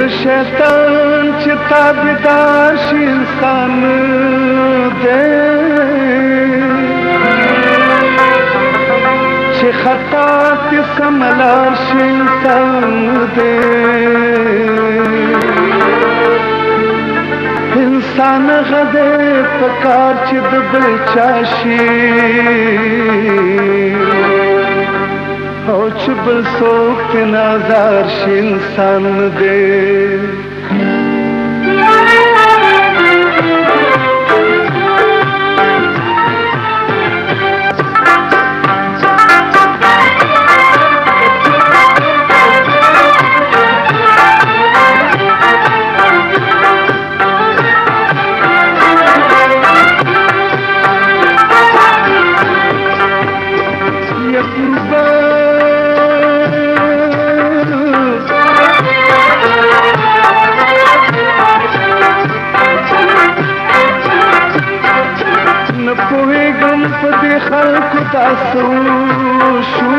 शैतान च ताबेदार शी इंसान दे च खता ते समलार शी इंसान दे इंसान गदे पकार च दबल चाशी औच बल सोख नाजार शी इंसान दे خلق تاسو شو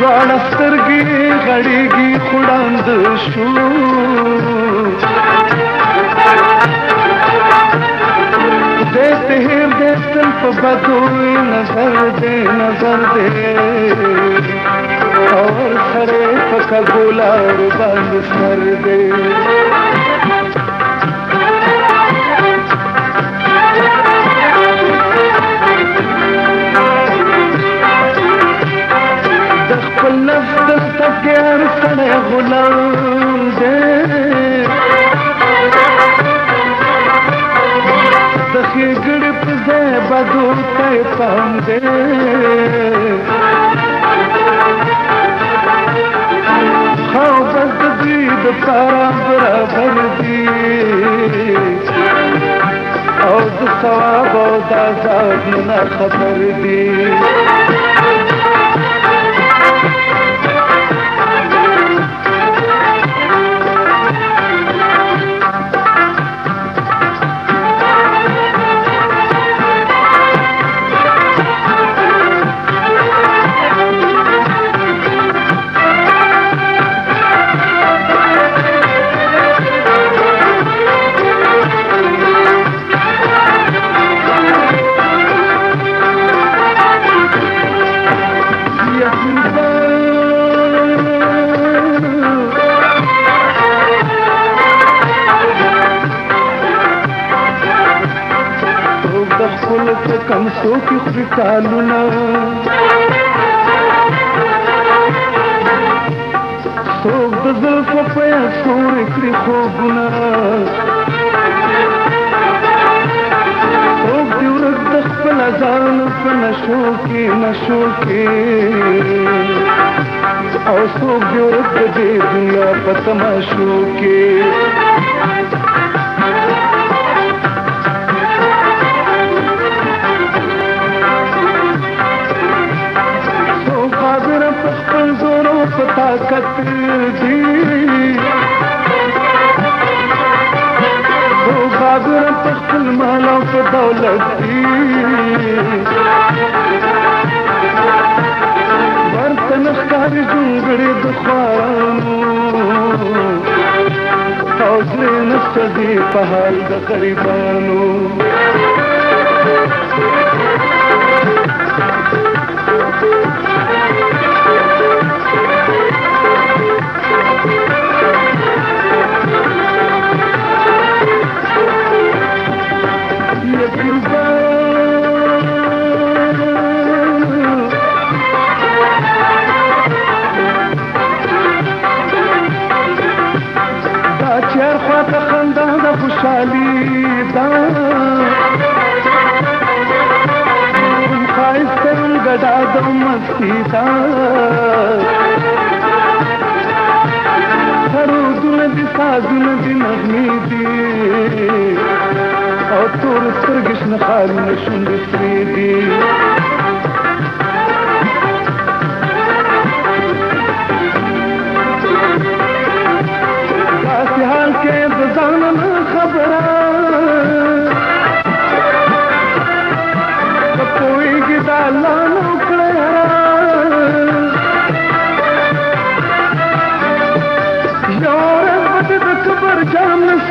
ځوان سترګې غړېږي خوړاند شو دې تهر دې تل په بدو نظر دې اور سره پکا ګولار باندې سر دې हर सड़े गुलाम दे दखी गिड़प दे बदू ते पाम दे खाओ बद दीद पारा बराबर दी और सवाब और दाजाद ना खबर दी कम सो की खुशालुना सोग दज़ल्फ पया सोर इकरी खोबुना सोग दिवरक दख्पल अजान नशो की और सोग दिवरक दे दुनिया पतमाशो के ताकत दी वो बाबर पख्तल माला पे दौलत दी बर्तन कारी जुंगड़ी दुखानू हौसले नस्दी पहाड़ द गरीबानू खुशाली दा खाइस्ते गड़ा दो मस्ती दा सरूदुन दी साजुन दी नगमी दी और तोर सरगिश न खाली नशुंद स्री दी हाल के बजान खबरा कोई गिदाला नौकरा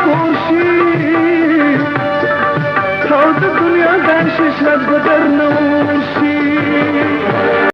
خورشید تا د دنیا در شش رد بدر نورشید